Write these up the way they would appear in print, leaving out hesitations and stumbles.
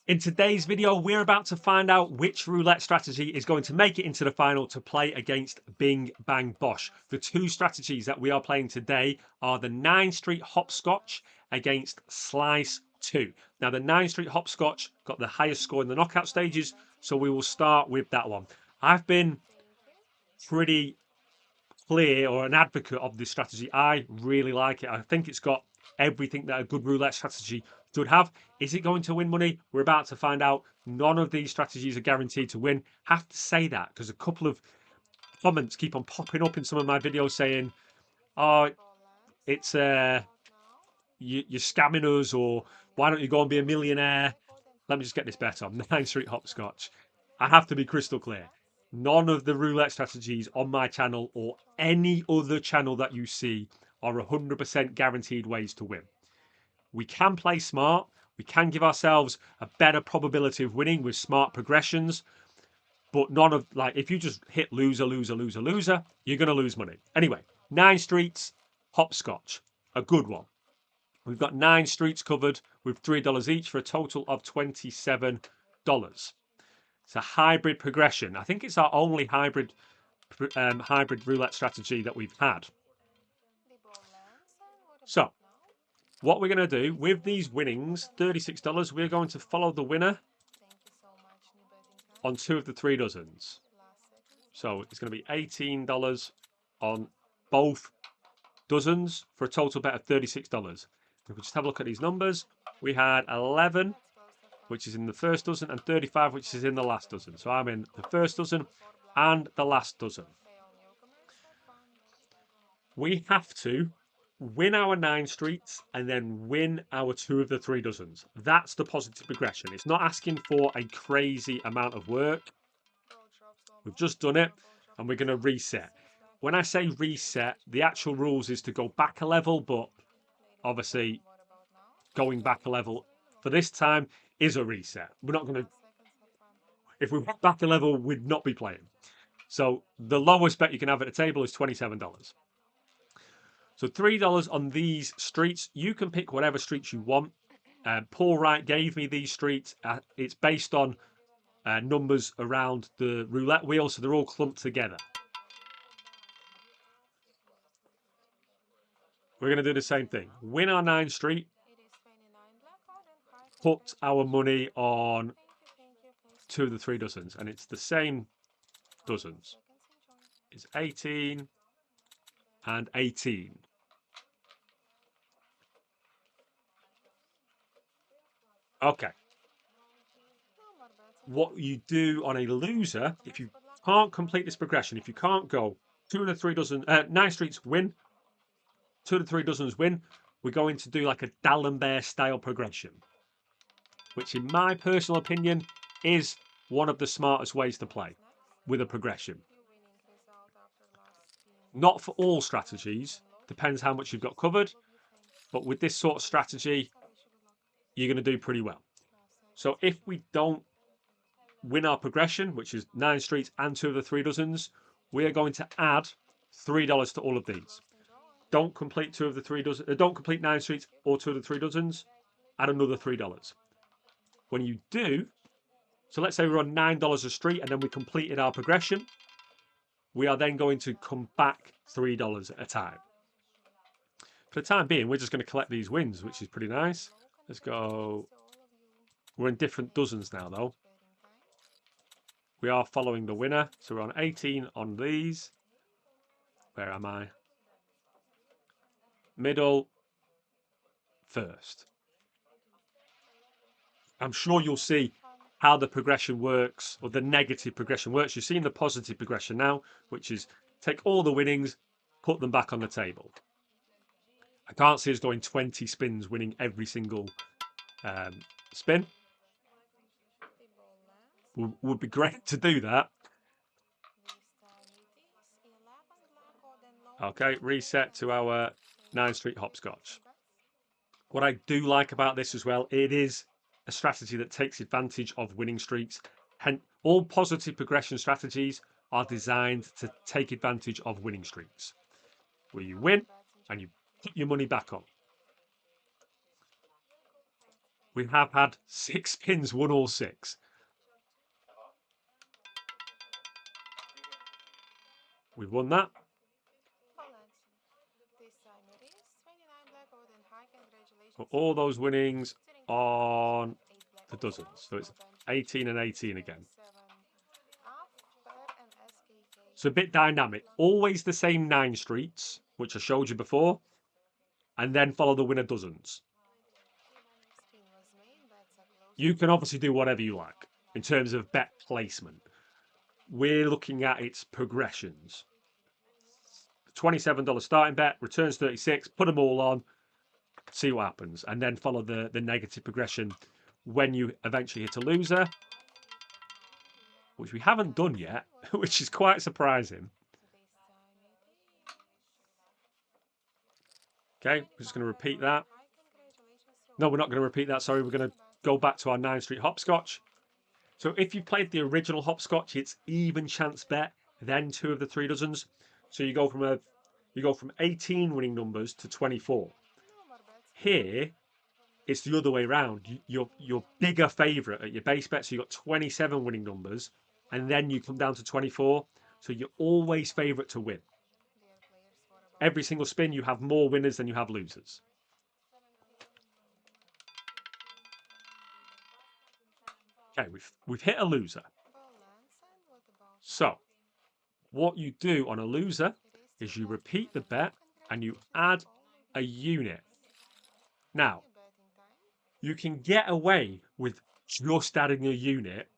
In today's video, we're about to find out which roulette strategy is going to make it into the final to play against Bing Bang Bosh. The two strategies that we are playing today are the 9 Street Hopscotch against Slice 2. Now, the 9 Street Hopscotch got the highest score in the knockout stages, so we will start with that one. I've been pretty clear or an advocate of this strategy. I really like it. I think it's got everything that a good roulette strategy should have. Is it going to win money? We're about to find out. None of these strategies are guaranteed to win. Have to say that because a couple of comments keep on popping up in some of my videos saying, "Oh, it's you're scamming us," or "Why don't you go and be a millionaire?" Let me just get this bet on 9 Street Hopscotch. I have to be crystal clear. None of the roulette strategies on my channel or any other channel that you see are 100% guaranteed ways to win. We can play smart. We can give ourselves a better probability of winning with smart progressions. But none of, like, if you just hit loser, loser, loser, loser, you're going to lose money. Anyway, 9 streets, hopscotch, a good one. We've got 9 streets covered with $3 each for a total of $27. It's a hybrid progression. I think it's our only hybrid roulette strategy that we've had. So, what we're going to do with these winnings, $36, we're going to follow the winner on 2 of the 3 dozens. So it's going to be $18 on both dozens for a total bet of $36. If we just have a look at these numbers, we had 11, which is in the first dozen, and 35, which is in the last dozen. So I'm in the first dozen and the last dozen. We have to win our 9 streets and then win our 2 of the 3 dozens. That's the positive progression. It's not asking for a crazy amount of work. We've just done it and we're going to reset. When I say reset, the actual rules is to go back a level, but obviously going back a level for this time is a reset. We're not going to, if we went back a level, we'd not be playing. So the lowest bet you can have at the table is $27. So $3 on these streets. You can pick whatever streets you want. Paul Wright gave me these streets. It's based on numbers around the roulette wheel, so they're all clumped together. We're going to do the same thing. Win our 9 street. Put our money on 2 of the 3 dozens, and it's the same dozens. It's 18 and 18. Okay. What you do on a loser, if you can't complete this progression, if you can't go 2 of the 3 dozen, 9 streets win, 2 of the 3 dozens win, we're going to do like a D'Alembert style progression, which in my personal opinion is one of the smartest ways to play with a progression. Not for all strategies, depends how much you've got covered, but with this sort of strategy, you're going to do pretty well. So if we don't win our progression, which is 9 streets and 2 of the 3 dozens, we are going to add $3 to all of these. Don't complete 2 of the 3 dozens. Don't complete 9 streets or 2 of the 3 dozens. Add another $3. When you do, so let's say we're on $9 a street and then we completed our progression, we are then going to come back $3 at a time. For the time being, we're just going to collect these wins, which is pretty nice. Let's go. We're in different dozens now, though. We are following the winner. So we're on 18 on these. Where am I? Middle. First. I'm sure you'll see how the progression works, or the negative progression works. You're seeing the positive progression now, which is take all the winnings, put them back on the table. I can't see us going 20 spins, winning every single spin. Would be great to do that. Okay, reset to our 9 Street Hopscotch. What I do like about this as well, it is a strategy that takes advantage of winning streaks. Hence, all positive progression strategies are designed to take advantage of winning streaks, where you win and you put your money back on. We have had 6 spins, 1 all 6. We've won that. For all those winnings on the dozens. So it's 18 and 18 again. So a bit dynamic. Always the same 9 streets, which I showed you before, and then follow the winner dozens. You can obviously do whatever you like in terms of bet placement. We're looking at its progressions. $27 starting bet, returns 36, put them all on, see what happens, and then follow the negative progression when you eventually hit a loser, which we haven't done yet, which is quite surprising. Okay, we're just going to repeat that. No, we're not going to repeat that. Sorry, we're going to go back to our 9 Street Hopscotch. So if you played the original Hopscotch, it's even chance bet, then 2 of the 3 dozens. So you go from 18 winning numbers to 24. Here, it's the other way around. You're bigger favourite at your base bet, so you got 27 winning numbers, and then you come down to 24. So you're always favourite to win. Every single spin, you have more winners than you have losers. Okay, we've hit a loser. So what you do on a loser is you repeat the bet and you add a unit. Now, you can get away with just adding a unit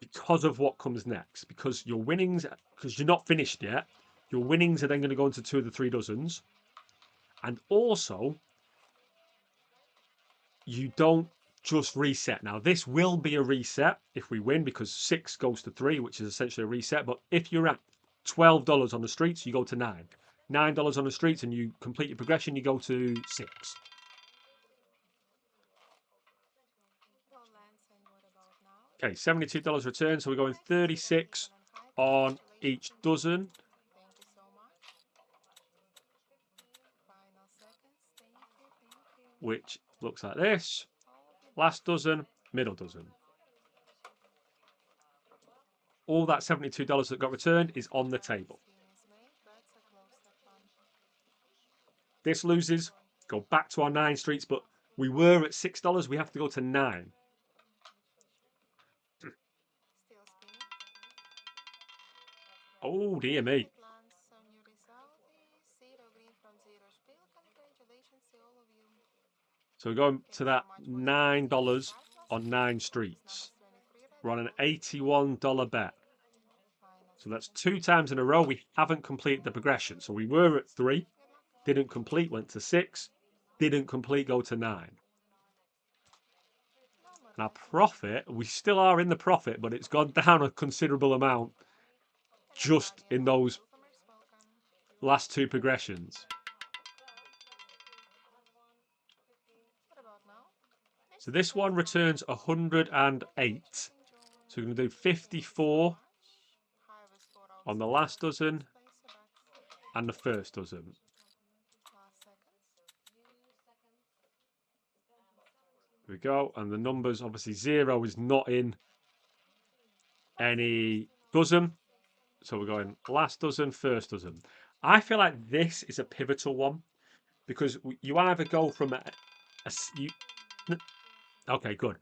because of what comes next. Because your winnings, because you're not finished yet, your winnings are then going to go into 2 of the 3 dozens. And also, you don't just reset. Now, this will be a reset if we win because 6 goes to 3, which is essentially a reset. But if you're at $12 on the streets, you go to 9. $9 on the streets and you complete your progression, you go to 6. Okay, $72 return. So we're going 36 on each dozen. Which looks like this. Last dozen, middle dozen. All that $72 that got returned is on the table. This loses, go back to our 9 streets, but we were at $6. We have to go to 9. Oh, dear me. So we're going to that $9 on 9 streets. We're on an $81 bet. So that's 2 times in a row we haven't completed the progression. So we were at 3, didn't complete, went to 6, didn't complete, go to 9. Now profit, we still are in the profit, but it's gone down a considerable amount just in those last 2 progressions. So this one returns 108. So we're going to do 54 on the last dozen and the first dozen. Here we go. And the numbers, obviously 0 is not in any dozen. So we're going last dozen, first dozen. I feel like this is a pivotal one because you either go from okay, good.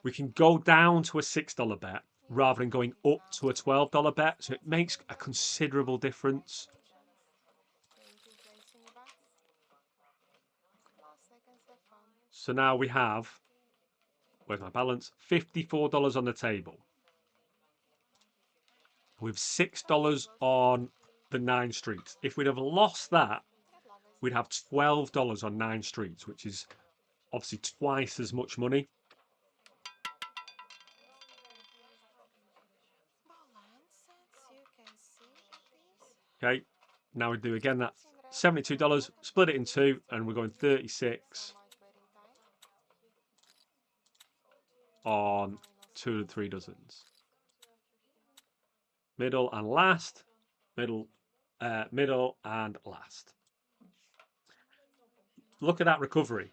We can go down to a $6 bet rather than going up to a $12 bet. So it makes a considerable difference. So now we have, where's my balance? $54 on the table. With $6 on the 9 streets. If we'd have lost that, we'd have $12 on 9 streets, which is obviously twice as much money. Okay, now we do again that $72, split it in 2, and we're going 36 on 2 and 3 dozens. Middle and last, middle and last. Look at that recovery.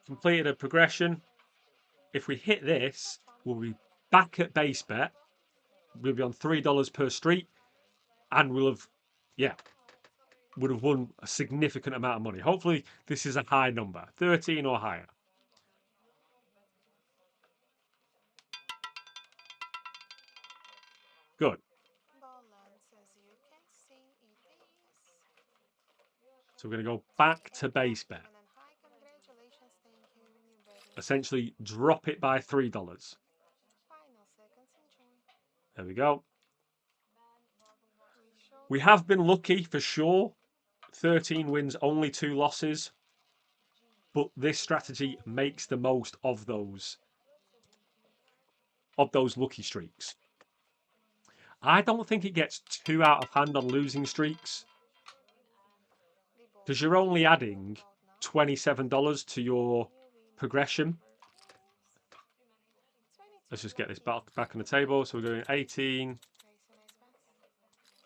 completed a progression. If we hit this, we'll be back at base bet. We'll be on $3 per street, and we'll have, yeah, would have won a significant amount of money. Hopefully, this is a high number, 13 or higher. Good. So we're going to go back to base bet. Essentially, drop it by $3. There we go. We have been lucky for sure. 13 wins, only 2 losses. But this strategy makes the most of those lucky streaks. I don't think it gets too out of hand on losing streaks, because you're only adding $27 to your progression. Let's just get this back on the table. So we're going 18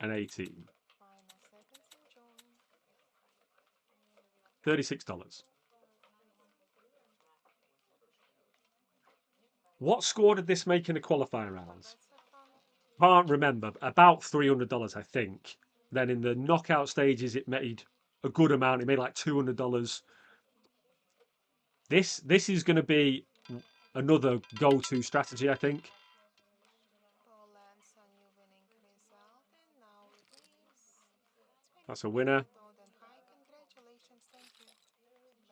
and 18. $36. What score did this make in the qualifying rounds? Can't remember. About $300, I think. Then in the knockout stages, it made a good amount. It made like $200. This is going to be another go-to strategy, I think. That's a winner.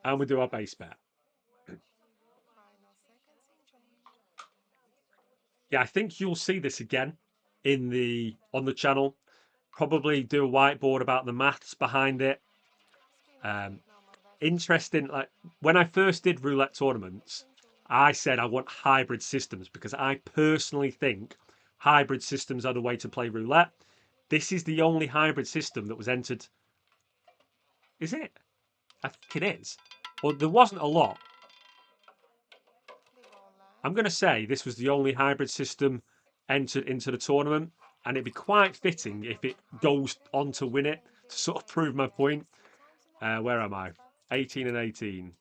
And we do our base bet. Yeah, I think you'll see this again on the channel. Probably do a whiteboard about the maths behind it. Interesting, like when I first did roulette tournaments, I said I want hybrid systems because I personally think hybrid systems are the way to play roulette. This is the only hybrid system that was entered. Is it? I think it is. Well, there wasn't a lot. I'm going to say this was the only hybrid system entered into the tournament, and it'd be quite fitting if it goes on to win it to sort of prove my point. Where am I? 18 and 18.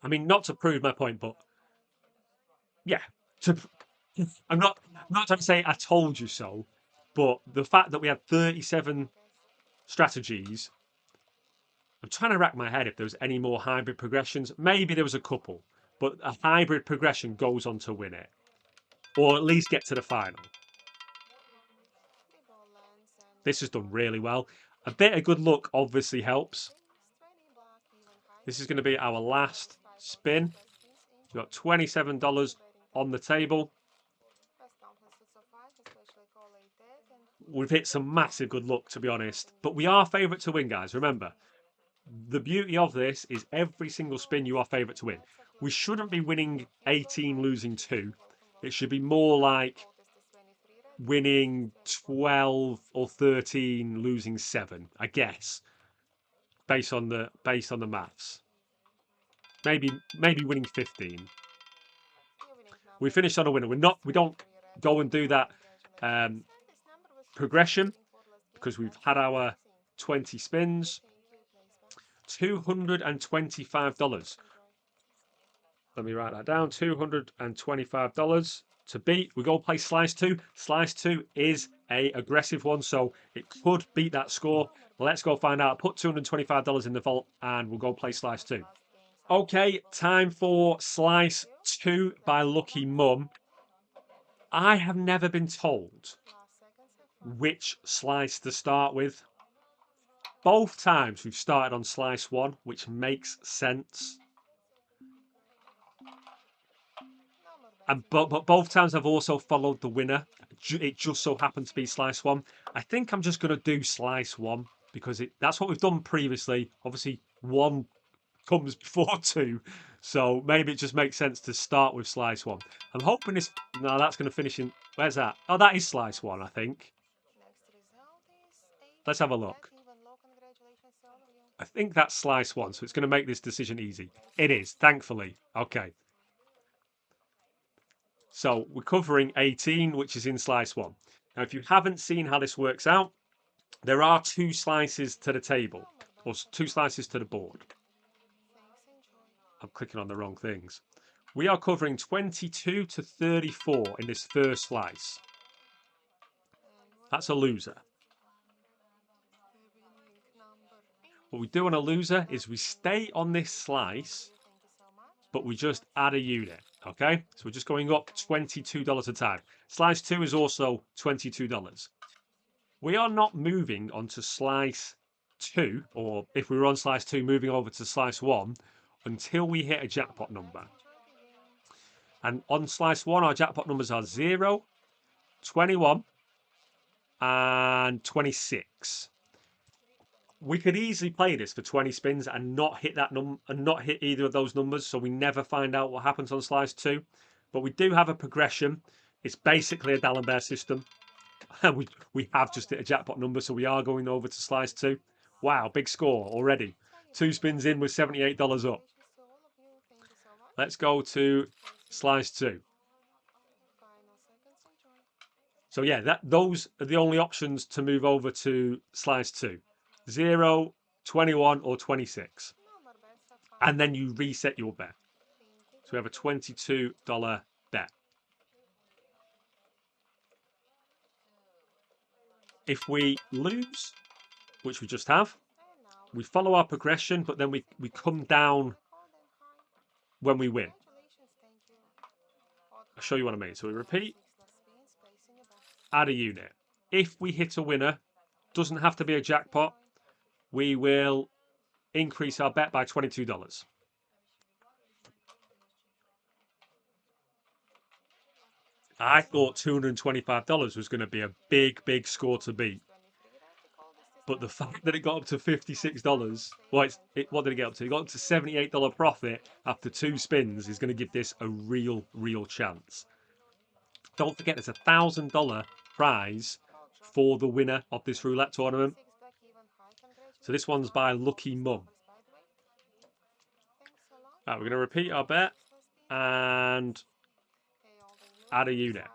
I mean, not to prove my point, but yeah, I'm not trying to say I told you so, but the fact that we had 37 strategies, I'm trying to rack my head if there was any more hybrid progressions. Maybe there was a couple, but a hybrid progression goes on to win it, or at least get to the final. This has done really well. A bit of good luck obviously helps. This is going to be our last spin. We've got $27 on the table. We've hit some massive good luck, to be honest. But we are favourite to win, guys. Remember, the beauty of this is every single spin you are favourite to win. We shouldn't be winning 18, losing 2. It should be more like winning 12 or 13, losing 7, I guess, based on the maths. Maybe winning 15. We finished on a winner. We don't go and do that progression because we've had our 20 spins. $225. Let me write that down. $225 to beat. We go play Slice 2. Slice 2 is a aggressive one, so it could beat that score. Let's go find out. Put $225 in the vault and we'll go play Slice 2. Okay, time for Slice 2 by Lucky Mum. I have never been told which slice to start with. Both times we've started on Slice 1, which makes sense. And but both times I've also followed the winner. It just so happened to be Slice 1. I think I'm just going to do Slice 1 because that's what we've done previously. Obviously, 1 comes before 2, so maybe it just makes sense to start with Slice 1. I'm hoping this. No, that's going to finish in. Where's that? Oh, that is Slice 1, I think. Let's have a look. I think that's Slice 1, so it's going to make this decision easy. It is, thankfully. Okay. So we're covering 18, which is in Slice 1. Now, if you haven't seen how this works out, there are 2 slices to the table, or 2 slices to the board. I'm clicking on the wrong things. We are covering 22 to 34 in this first slice. That's a loser. What we do on a loser is we stay on this slice, but we just add a unit, okay? So we're just going up $22 a time. Slice 2 is also $22. We are not moving onto slice 2, or if we were on slice 2, moving over to slice 1, until we hit a jackpot number. And on slice 1, our jackpot numbers are 0, 21, and 26. We could easily play this for 20 spins and not hit that and not hit either of those numbers, so we never find out what happens on slice 2. But we do have a progression. It's basically a D'Alembert system. we have just hit a jackpot number, so we are going over to slice 2. Wow, big score already. 2 spins in with $78 up. Let's go to slice 2. So yeah, those are the only options to move over to slice 2. 0, 21, or 26. And then you reset your bet. So we have a $22 bet. If we lose, which we just have, we follow our progression, but then we come down when we win. I'll show you what I mean. So we repeat, add a unit. If we hit a winner, doesn't have to be a jackpot, we will increase our bet by $22. I thought $225 was going to be a big score to beat. But the fact that it got up to $56, well, what did it get up to? It got up to $78 profit after 2 spins is going to give this a real chance. Don't forget, there's a $1,000 prize for the winner of this roulette tournament. So this one's by Lucky Mum. Right, we're going to repeat our bet and add a unit.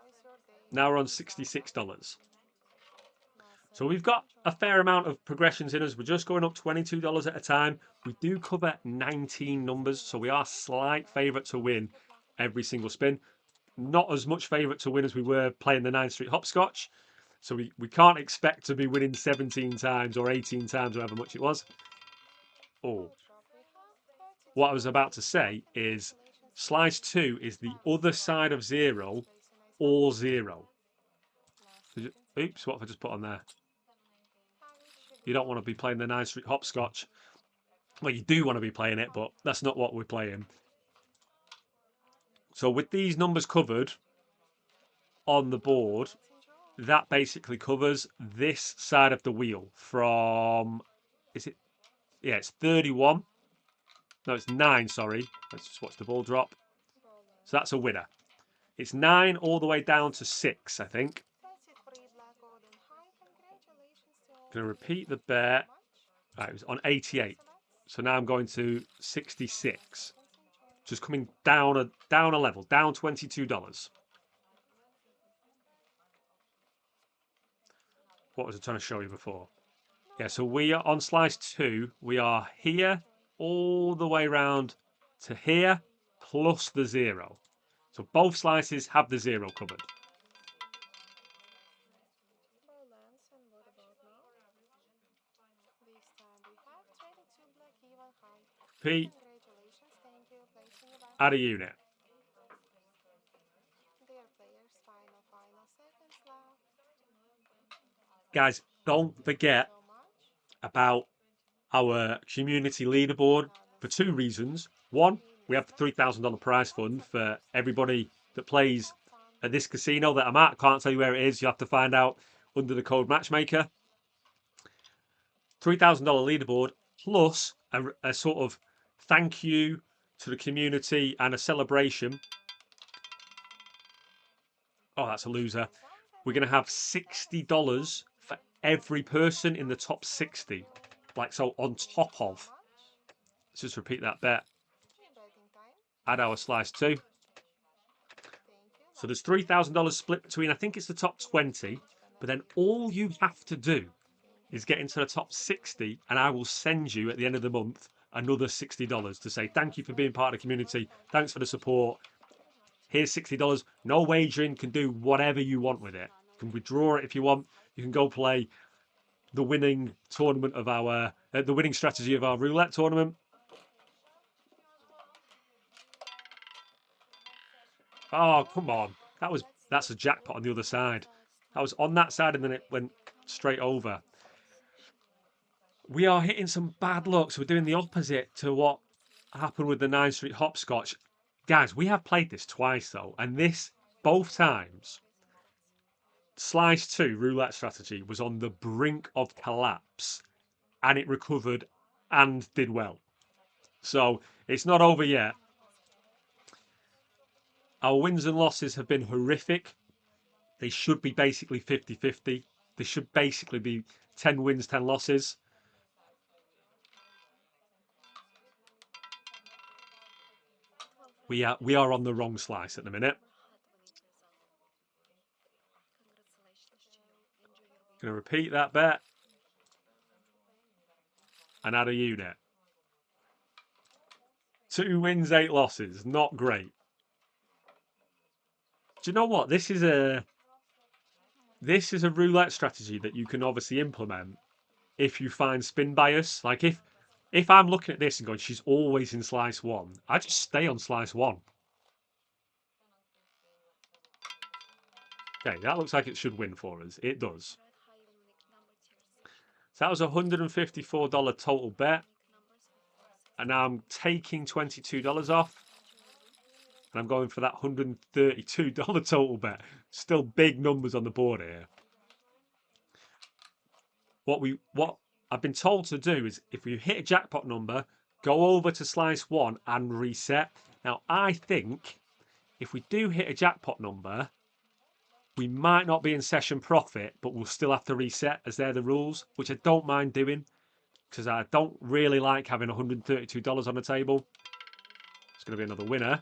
Now we're on $66. So we've got a fair amount of progressions in us. We're just going up $22 at a time. We do cover 19 numbers, so we are slight favourite to win every single spin. Not as much favourite to win as we were playing the 9 Street Hopscotch. So we can't expect to be winning 17 times or 18 times, however much it was. Oh. What I was about to say is slice 2 is the other side of 0 or 0. Oops, what have I just put on there? You don't want to be playing the 9 Street Hopscotch. Well, you do want to be playing it, but that's not what we're playing. So with these numbers covered on the board, that basically covers this side of the wheel from, is it? Yeah, it's 31. No, it's 9, sorry. Let's just watch the ball drop. So that's a winner. It's 9 all the way down to 6, I think. Going to repeat the bet. Right, it was on 88. So now I'm going to 66. Just coming down a level, down $22. What was I trying to show you before? Yeah, so we are on slice 2. We are here all the way around to here, plus the 0. So both slices have the 0 covered. Repeat. Add a unit. Guys, don't forget about our community leaderboard for 2 reasons. One, we have the $3,000 prize fund for everybody that plays at this casino that I'm at. I can't tell you where it is. You have to find out under the code Matchmaker. $3,000 leaderboard plus a sort of thank you to the community and a celebration. Oh, that's a loser. We're going to have $60 for every person in the top 60. Like, so on top of. Let's just repeat that bet. Add our slice 2. So there's $3,000 split between, I think it's the top 20, But then all you have to do is get into the top 60, and I will send you at the end of the month another $60 to say thank you for being part of the community. Thanks for the support. Here's $60. No wagering, can do whatever you want with it. You can withdraw it if you want. You can go play the winning tournament of our, the winning strategy of our roulette tournament. Oh, come on. That's a jackpot on the other side. That was on that side and then it went straight over. We are hitting some bad luck. So we're doing the opposite to what happened with the 9 Street Hopscotch. Guys, we have played this twice though, and this both times Slice 2 roulette strategy was on the brink of collapse and it recovered and did well. So it's not over yet. Our wins and losses have been horrific. They should be basically 50-50. They should basically be 10 wins, 10 losses. We are on the wrong slice at the minute. Going to repeat that bet and add a unit. 2 wins, 8 losses. Not great. Do you know what? This is a roulette strategy that you can obviously implement if you find spin bias. Like if I'm looking at this and going, she's always in slice 1, I just stay on slice 1. Okay, that looks like it should win for us. It does. So that was a $154 total bet. And now I'm taking $22 off. And I'm going for that $132 total bet. Still big numbers on the board here. What I've been told to do is if you hit a jackpot number, go over to slice 1 and reset. Now I think if we do hit a jackpot number, we might not be in session profit, but we'll still have to reset as they're the rules, which I don't mind doing because I don't really like having $132 on the table. It's going to be another winner.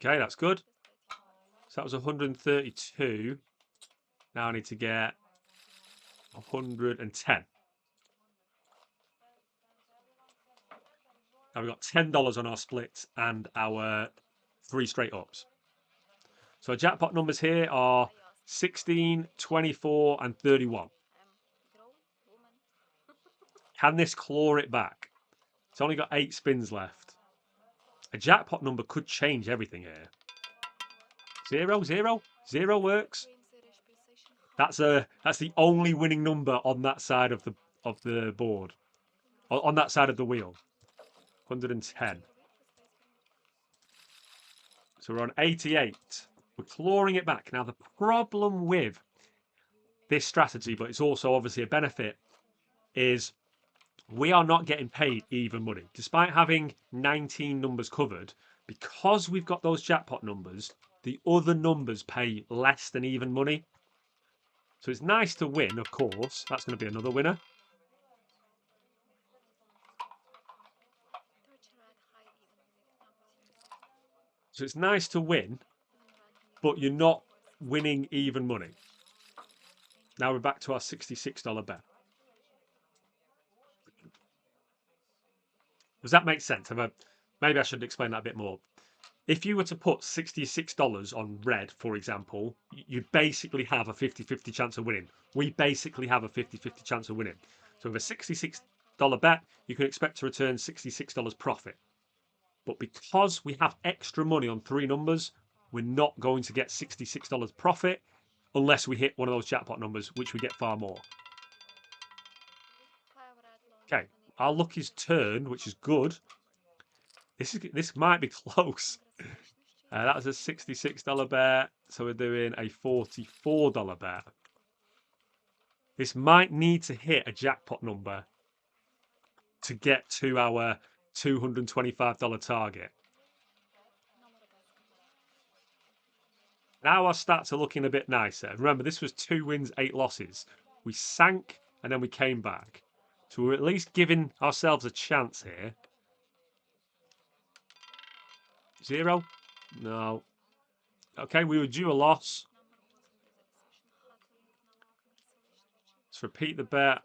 Okay, that's good. So that was 132. Now I need to get 110. Now we've got $10 on our splits and our 3 straight ups. So our jackpot numbers here are 16, 24, and 31. Can this claw it back? It's only got 8 spins left. A jackpot number could change everything here. 0, 0, 0 works. That's the only winning number on that side of the board. On that side of the wheel. 110. So we're on 88. We're clawing it back. Now the problem with this strategy, but it's also obviously a benefit, is we are not getting paid even money. Despite having 19 numbers covered, because we've got those jackpot numbers, the other numbers pay less than even money. So it's nice to win, of course. That's going to be another winner. So it's nice to win, but you're not winning even money. Now we're back to our $66 bet. Does that make sense? Maybe I should explain that a bit more. If you were to put $66 on red, for example, you basically have a 50-50 chance of winning. We basically have a 50-50 chance of winning. So with a $66 bet, you can expect to return $66 profit. But because we have extra money on 3 numbers, we're not going to get $66 profit unless we hit one of those jackpot numbers, which we get far more. Okay, our lucky's turned, which is good. This might be close. That was a $66 bet, so we're doing a $44 bet. This might need to hit a jackpot number to get to our $225 target. Now our stats are looking a bit nicer. Remember, this was 2 wins, 8 losses. We sank and then we came back. So we're at least giving ourselves a chance here. 0? No. Okay, we were due a loss. Let's repeat the bet.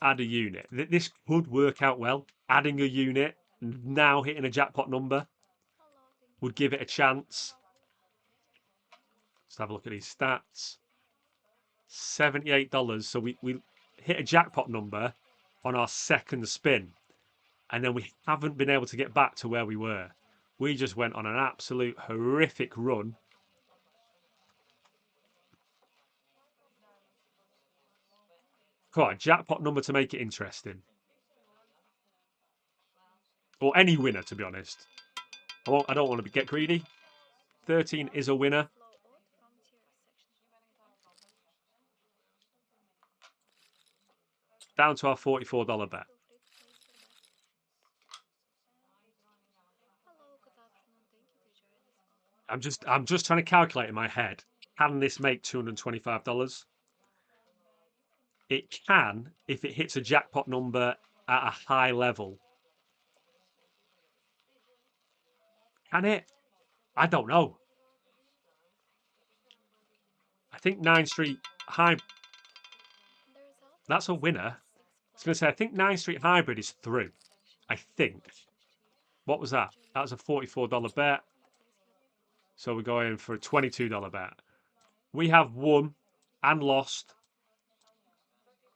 Add a unit. This could work out well. Adding a unit, now hitting a jackpot number, would give it a chance. Let's have a look at these stats. $78. So we hit a jackpot number on our second spin. And then we haven't been able to get back to where we were. We just went on an absolute horrific run. Quite a jackpot number to make it interesting. Or any winner, to be honest. I don't want to get greedy. 13 is a winner. Down to our $44 bet. I'm just trying to calculate in my head. Can this make $225? It can if it hits a jackpot number at a high level. Can it? I don't know. I think 9 Street High. That's a winner. I was going to say, I think 9 Street Hybrid is through. I think. What was that? That was a $44 bet. So we're going for a $22 bet. We have won and lost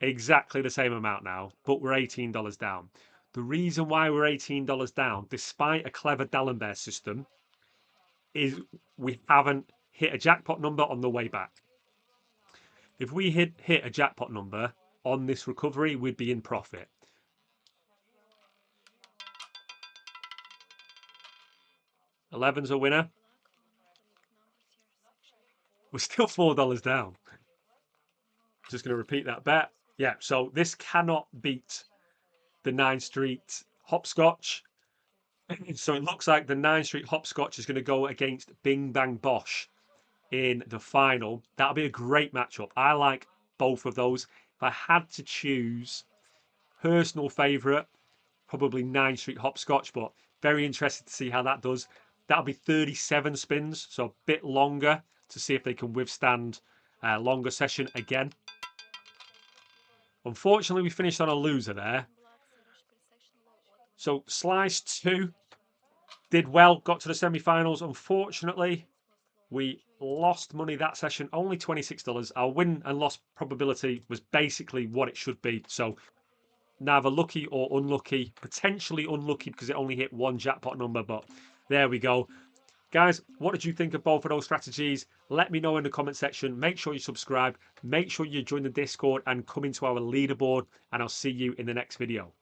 exactly the same amount now, but we're $18 down. The reason why we're $18 down, despite a clever D'Alembert system, is we haven't hit a jackpot number on the way back. If we hit a jackpot number on this recovery, we'd be in profit. $11's a winner. We're still $4 down. Just going to repeat that bet. Yeah, so this cannot beat the 9 Street Hopscotch. So it looks like the 9 Street Hopscotch is going to go against Bing Bang Bosch in the final. That'll be a great matchup. I like both of those. If I had to choose personal favourite, probably 9 Street Hopscotch, but very interested to see how that does. That'll be 37 spins, so a bit longer to see if they can withstand a longer session again. Unfortunately, we finished on a loser there. So Slice 2 did well, got to the semi-finals. Unfortunately, we lost money that session, only $26. Our win and loss probability was basically what it should be. So neither lucky or unlucky, potentially unlucky because it only hit one jackpot number, but there we go. Guys, what did you think of both of those strategies? Let me know in the comment section. Make sure you subscribe. Make sure you join the Discord and come into our leaderboard, and I'll see you in the next video.